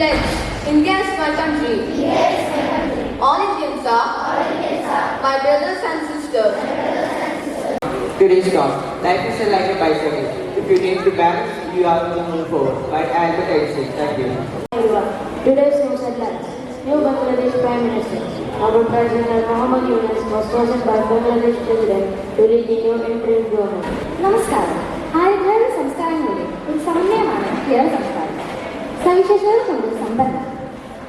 Pledge. India is my country. All Indians are my brothers and sisters. Today's talk. Life is like a bicycle. If you need to balance, you have to move forward. By Albert Einstein. Thank you. Everyone. Today's news headlines. New Bangladesh Prime Minister. Our President Muhammad Yunus was chosen by Bangladesh President to lead the new interim government. നമസ്കാരം. ആയുധേയ സംസ്കാരങ്ങളുടെ ഒരു സമന്വയമാണ് കേരള സംസ്കാരം. സവിശേഷതകൾ കൊണ്ട് സമ്പന്നം.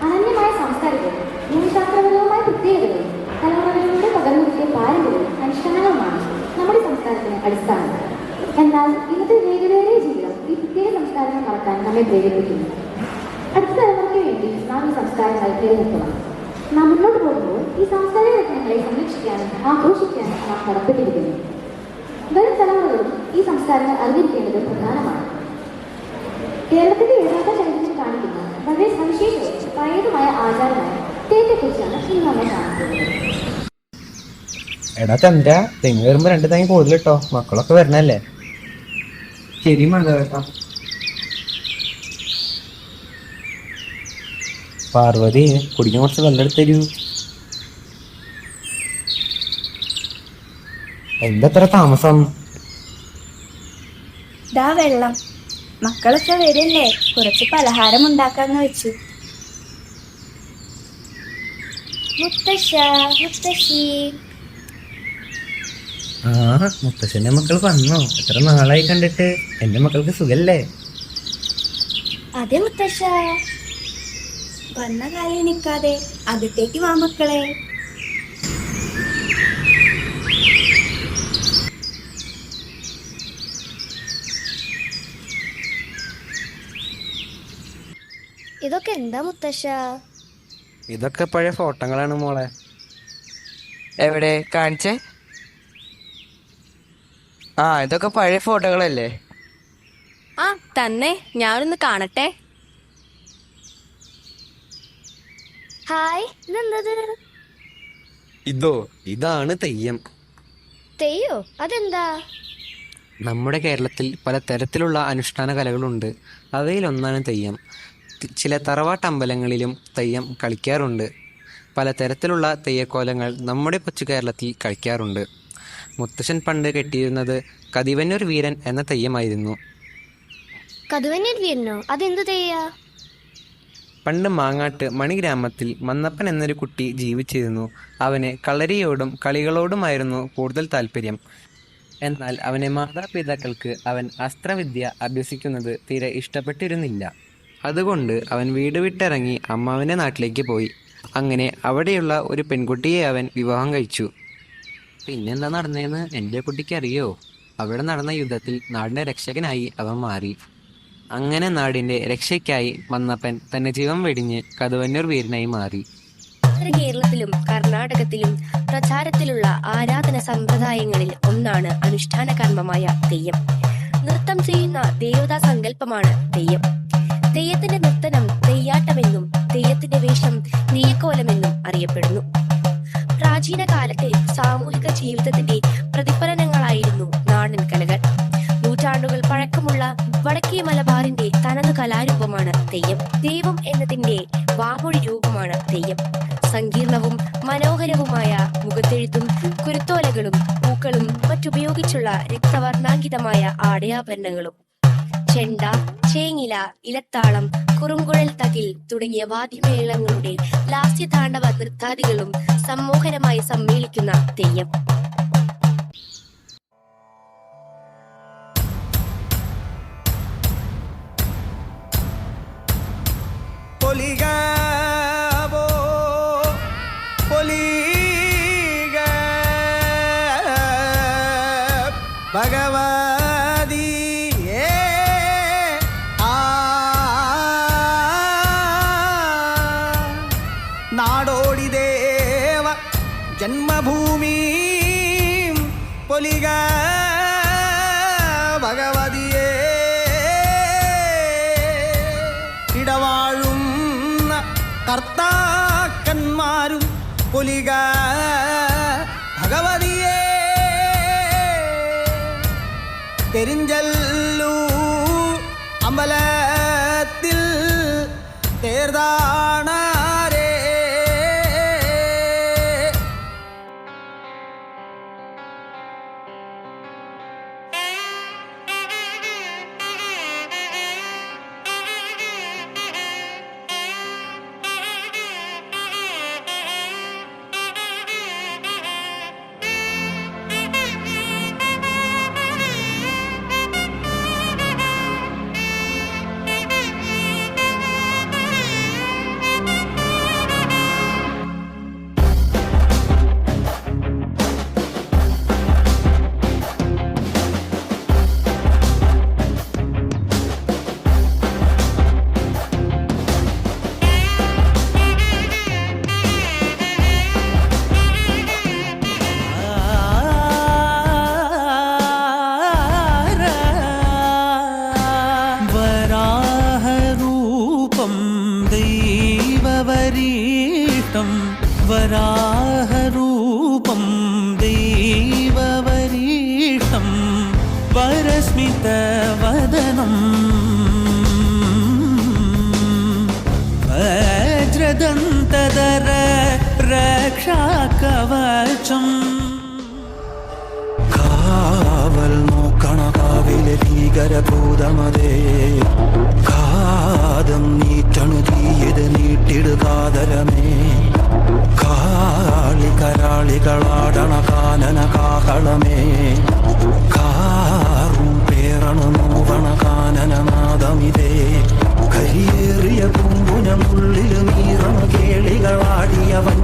അനന്യമായ സാംസ്കാരികവും ഭൂമിശാസ്ത്രപരവുമായ പ്രത്യേകതകളും തലമുറകളിലൂടെ പകർന്നു കിട്ടിയ പാരമ്പര്യവും അനുഷ്ഠാനങ്ങളുമാണ് നമ്മുടെ സംസ്കാരത്തിന് അടിസ്ഥാനം. എന്നാൽ ഇന്നത്തെ വേഗതയേറിയ ജീവിതം ഈ പ്രത്യേക സംസ്കാരങ്ങൾ മറക്കാൻ നമ്മെ പ്രേരിപ്പിക്കുന്നു. അടുത്ത തലമുറയ്ക്ക് വേണ്ടി നാം ഈ സംസ്കാരങ്ങൾ നിലനിർത്തണം. നാം മുന്നോട്ട് പോകുമ്പോൾ ഈ സാംസ്കാരിക രത്നങ്ങളെ സംരക്ഷിക്കാനും ആഘോഷിക്കാനും നാം കടപ്പെട്ടിരിക്കുന്നു. വരും തലമുറകളും ഈ സംസ്കാരങ്ങൾ അറിഞ്ഞിരിക്കേണ്ടത് പ്രധാനമാണ്. കേരളത്തിന്റെ യഥാർത്ഥ ചരിത്രം കാണിക്കുന്ന വളരെ സവിശേഷവും പഴയതുമായ ആചാരമായ തെയ്യത്തെക്കുറിച്ചാണ് ഇന്ന് നമ്മൾ കാണുന്നത്. എടാ ചന്ദ്ര, തെങ്ങ് വരുമ്പോ 2 തേങ്ങ കൂടുതലിട്ടോ, മക്കളൊക്കെ വരണല്ലേ. ശരി മന്ദാ. പാർവതി, കുടിക്കാൻ കുറച്ച് വെള്ളം എടുത്തരൂ. എന്തത്ര താമസം? ദാ വെള്ളം. മക്കളൊക്കെ വരില്ലേ, കുറച്ച് പലഹാരം ഉണ്ടാക്കാന്ന് വെച്ചു. മുത്തശ്ശ, മുത്തശ്ശി. ആ, മുത്തശ്ശന്റെ മക്കൾ വന്നോ? എത്ര നാളായി കണ്ടിട്ട്. എന്റെ മക്കൾക്ക് സുഖല്ലേ? അതെ മുത്തശ്ശ, വന്ന കാര്യം നിൽക്കാതെ അകത്തേക്ക് വാ മക്കളെ. ഇതൊക്കെ എന്താ മുത്തശ്ശ? ഇതൊക്കെ പഴയ ഫോട്ടോകളാണ് മോളെ. എവിടെ കാണിച്ചേ? ആ, ഇതൊക്കെ പഴയ ഫോട്ടോകളല്ലേ? ആ തന്നെ, ഞാനൊന്ന് കാണട്ടെ. ഹായ്, ഇതെന്തത്? ഇതാണ് തെയ്യം. തെയ്യോ? അതെന്താ? നമ്മുടെ കേരളത്തിൽ പല തരത്തിലുള്ള അനുഷ്ഠാന കലകളുണ്ട്. അവയിലൊന്നാണ് തെയ്യം. ചില തറവാട്ടമ്പലങ്ങളിലും തെയ്യം കളിക്കാറുണ്ട്. പലതരത്തിലുള്ള തെയ്യക്കോലങ്ങൾ നമ്മുടെ കൊച്ചു കേരളത്തിൽ കളിക്കാറുണ്ട്. മുത്തശ്ശൻ പണ്ട് കെട്ടിയിരുന്നത് കതിവന്നൂർ വീരൻ എന്ന തെയ്യമായിരുന്നു. കതുവന്നൂർ വീരനോ? അതെന്ത് തെയ്യാ? പണ്ട് മാങ്ങാട്ട് മണി ഗ്രാമത്തിൽ മന്നപ്പൻ എന്നൊരു കുട്ടി ജീവിച്ചിരുന്നു. അവന് കളരിയോടും കളികളോടുമായിരുന്നു കൂടുതൽ താല്പര്യം. എന്നാൽ അവനെ മാതാപിതാക്കൾക്ക് അവൻ അസ്ത്രവിദ്യ അഭ്യസിക്കുന്നത് തീരെ ഇഷ്ടപ്പെട്ടിരുന്നില്ല. അതുകൊണ്ട് അവൻ വീട് വിട്ടിറങ്ങി അമ്മാവൻ്റെ നാട്ടിലേക്ക് പോയി. അങ്ങനെ അവിടെയുള്ള ഒരു പെൺകുട്ടിയെ അവൻ വിവാഹം കഴിച്ചു. പിന്നെന്താ നടന്നതെന്ന് എൻ്റെ കുട്ടിക്ക് അറിയോ? അവിടെ നടന്ന യുദ്ധത്തിൽ നാടിൻ്റെ രക്ഷകനായി അവൻ മാറി. അങ്ങനെ നാടിൻ്റെ രക്ഷയ്ക്കായി മന്നപ്പൻ തൻ്റെ ജീവൻ വെടിഞ്ഞ് കതുവന്നൂർ വീരനായി മാറി. കേരളത്തിലും കർണാടകത്തിലും പ്രചാരത്തിലുള്ള ആരാധന സമ്പ്രദായങ്ങളിൽ ഒന്നാണ് അനുഷ്ഠാന കർമ്മമായ തെയ്യം. നൃത്തം ചെയ്യുന്ന ദേവതാ സങ്കല്പമാണ് തെയ്യം. തെയ്യത്തിന്റെ നർത്തനം തെയ്യാട്ടമെന്നും തെയ്യത്തിന്റെ വേഷം തെയ്യക്കോലമെന്നും അറിയപ്പെടുന്നു. പ്രാചീന കാലത്തെ സാമൂഹിക ജീവിതത്തിന്റെ പ്രതിഫലനങ്ങളായിരുന്നു നാടൻ കലകൾ. നൂറ്റാണ്ടുകൾ പഴക്കമുള്ള വടക്കേ മലബാറിന്റെ തനതു കലാരൂപമാണ് തെയ്യം. ദൈവം എന്നതിന്റെ വാമൊഴി രൂപമാണ് തെയ്യം. സങ്കീർണവും മനോഹരവുമായ മുഖത്തെഴുത്തും കുരുത്തോലകളും പൂക്കളും മറ്റുപയോഗിച്ചുള്ള രക്തവർണ്ണാങ്കിതമായ ആടയാഭരണങ്ങളും ചെണ്ട, ചേങ്ങില, ഇലത്താളം, കുറുങ്കുഴൽ തകിൽ തുടങ്ങിയ വാദ്യമേളങ്ങളുടെ ലാസ്യതാണ്ഡവ നൃത്താദികളും സമ്മോഹനമായി സമ്മേളിക്കുന്ന തെയ്യം. ഭഗവതി നാടോടി ദേവ ജന്മഭൂമി പൊലിക ഭഗവതിയെ ഇടവാഴുന്ന കർത്താക്കന്മാരും പൊലിക ഭഗവതിയെ തെരിഞ്ചല്ലൂ അമ്പലത്തിൽ തേർതാണാരേ വരാഹരൂപം ദൈവവരീഷ്ടം വരസ്മിതവദനം വജ്രദന്തധര രക്ഷാകവചം കാവൽ നോക്കണ കാവിലെ ഭീകരഭൂതമതേ കാതം നീറ്റണു തീയത് നീട്ടിടുകാതരമേ കാളികളാടണ കാനന കാഹളമേ കാറും പേറണു നോവണ കാനനനാദമിതേ കരിയേറിയ പൂമ്പുനമുള്ളിൽ നീറണ കേളികളാടിയവൻ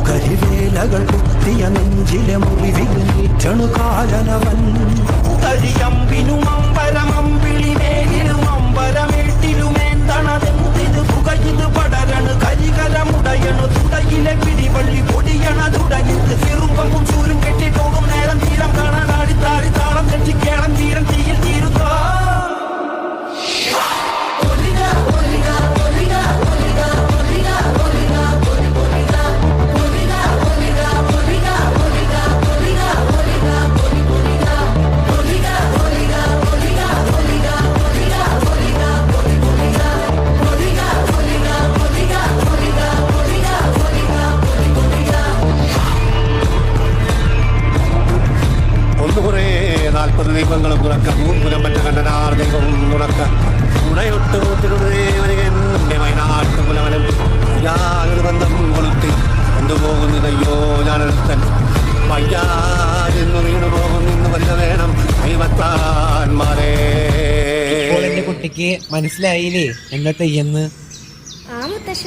കരിവേലകൾ കുത്തിയ നെഞ്ചിലെ മുറിവിൽ നീറ്റണു കാലനവൻ തഴിയമ്പിനും അമ്പരമമ്പിളിമേകിലും അമ്പരമേട്ടിലുമേന്തണതെന്തിത് പുകയിത് പടരണു കരികരമുടയണു തുടയിലെ പിടിവള്ളി പൊടിയണ തുടങ്ങിത് ചെറുപ്പവും ചൂരും കെട്ടിട്ടോടും നേരം തീരം കാണാൻ ആടിത്താടി താളം തെറ്റിക്കേളം തീരം തീയിൽ തീരുന്നോ ഒന്നുകുറേ 40 ദീപങ്ങളും തുറക്ക മൂർപുരം പറ്റ കണ്ടനാർ ദൈവം തുറക്ക ഉണയൊട്ട് കൂത്തിരുടെ വയനാട്ടുകുലവനും ഞാനൊരു ബന്ധം കൊളുത്തി കൊണ്ടുപോകുന്നതയ്യോ ഞാനൊരുത്തൻ വയ്യാതെന്നു വീണു പോകുന്നു വരിക വേണം കൈവത്താന്മാരെ. ഇപ്പോൾ എന്റെ കുട്ടിക്ക് മനസ്സിലായില്ലേ എന്താ തെയ്യെന്ന്? ആ മുത്തശ്ശ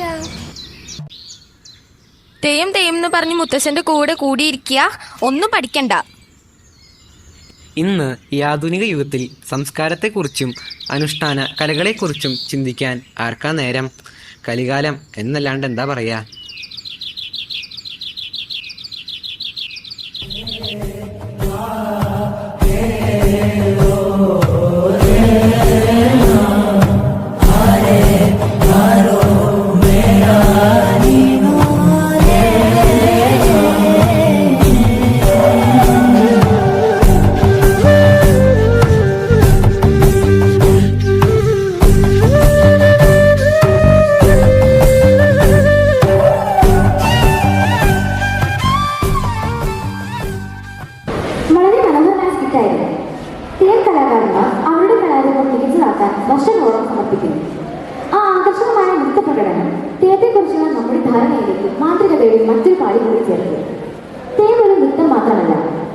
തെയ്യം തെയ്യം എന്ന് പറഞ്ഞ് മുത്തശ്ശന്റെ കൂടെ കൂടിയിരിക്കുക, ഒന്നും പഠിക്കണ്ട. ഇന്ന് ഈ ആധുനിക യുഗത്തിൽ സംസ്കാരത്തെക്കുറിച്ചും അനുഷ്ഠാന കലകളെക്കുറിച്ചും ചിന്തിക്കാൻ ആർക്കാ നേരം? കലികാലം എന്നല്ലാണ്ട് എന്താ പറയാ? വളരെ മനോഹരമായ സ്കിറ്റായിരുന്നു. തെയ്യം കലാകാരന്മാർ അവരുടെ കലാരൂപം മികച്ചതാക്കാൻ വർഷങ്ങളോളം സമർപ്പിക്കുന്നു. ആ ആകർഷകമായ നൃത്തപ്രകടനം തെയ്യത്തെക്കുറിച്ചുള്ള നമ്മുടെ ധാരണയിലേക്ക് മാന്ത്രികതയുടെ മറ്റൊരു കാര്യം കൂടി ചേർത്ത്. തെയ്യം ഒരു നൃത്തം മാത്രമല്ല,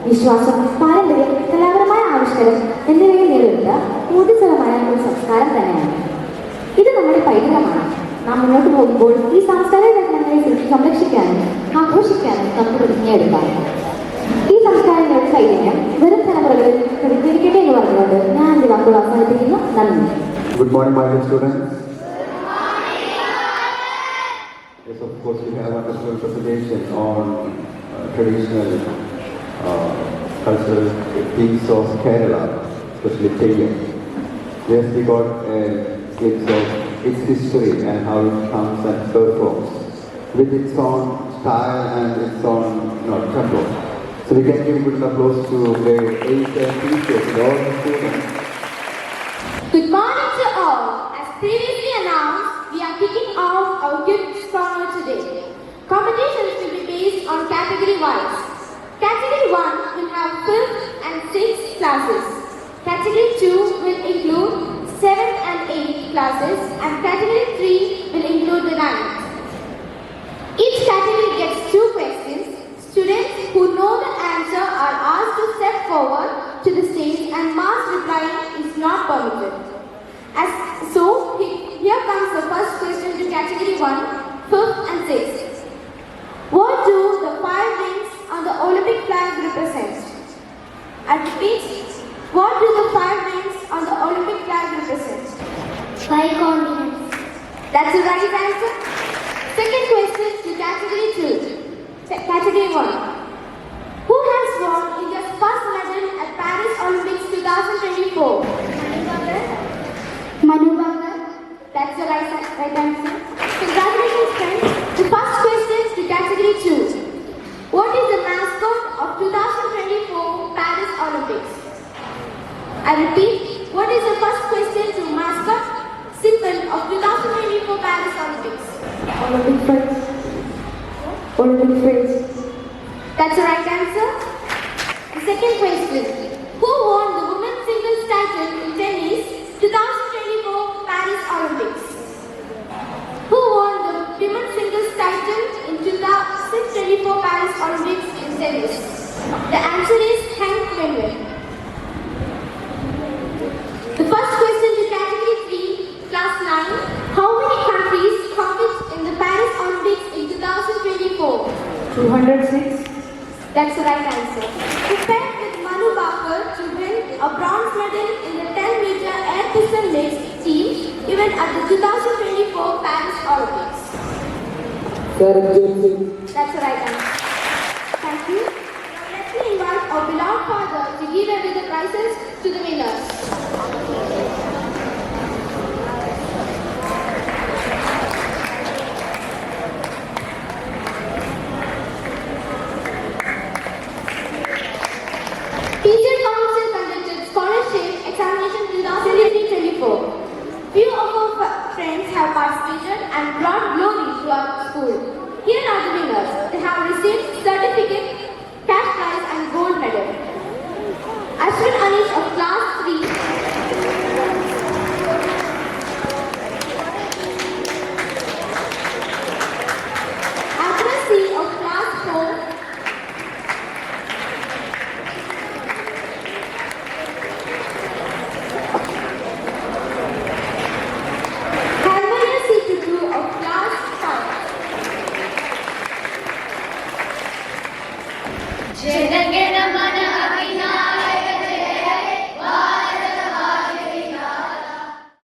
വിശ്വാസം, പാരമ്പര്യം, കലാപരമായ ആവിഷ്കാരം എന്നിവയെ നേരിടുന്ന ഊർജ്ജസ്വലമായ ഒരു സംസ്കാരം തന്നെയാണ്. ഇത് നമ്മുടെ പൈതൃകമാണ്. നാം മുന്നോട്ട് പോകുമ്പോൾ ഈ സാംസ്കാരിക രത്നങ്ങളെ സംരക്ഷിക്കാനും ആഘോഷിക്കാനും നമുക്ക് പ്രതിജ്ഞയെടുക്കാം. ഈ സംസ്കാരങ്ങളുടെ ചൈതന്യം വരും തലമുറകളിൽ പ്രതികരിക്കട്ടെ എന്ന് പറഞ്ഞുകൊണ്ട് ഞാൻ എന്റെ വാക്കുകൾ അവസാനിപ്പിക്കുന്നു. നന്ദി. Good morning, my dear students. Yes, of course, we have a wonderful presentation on traditional cultural themes of Kerala, especially Teyyam. Yes, we got a glimpse of its history and how it comes and performs with its own style and its own tempo. So we can give a good applause to grade 8 and teachers and all the students. Good morning to all. As previously announced, we are kicking off our Kids Corner today. Competitions will be based on category wise. Category 1 will have 5th and 6th classes. Category 2 will include 7th and 8th classes, and category 3 will include the 9th. Each category gets 2 questions. Students who know the answer are asked to step forward to the stage, and mass replying is not permitted. Here comes the first question to category 1, 5th and 6th. What do the 5 rings on the Olympic flag represent? I repeat, what do the 5 rings on the Olympic flag represent? 5 continents. That's the right answer. Second question to category 2. Category 1. Who has won India's first medal at Paris Olympics 2024? Manu Bhaker. That's the right answer. Congratulations, friends. The first question to category 2. What is the mascot of 2024 Paris Olympics? I repeat, what is the first question to mascot symbol of 2024 Paris Olympics? Olympic phrase. Olympic phrase. That's the right answer. The second question. Who won the women's singles title in tennis 2024 Paris Olympics? Who won the women's singles title in 2024 Paris Olympics in tennis? The answer is Hank Wengen. The first question to category 3, class 9. How many countries compete in the Paris Olympics in 2024? 206. That's the right answer. He paired with Manu Bhaker to win a bronze medal in the 10-meter air pistol mixed team event at the 2024 Paris Olympics. That's the right answer. Thank you. Now let me invite our beloved father to give away the prizes to the winners. Teacher Council conducted scholarship examination 2024. Few of our friends have participated and brought glory to our school. Here are the winners. They have received certificate, cash prize and gold medal. Ashwin Anish of class 3. Accuracy of class 4. Of class 5.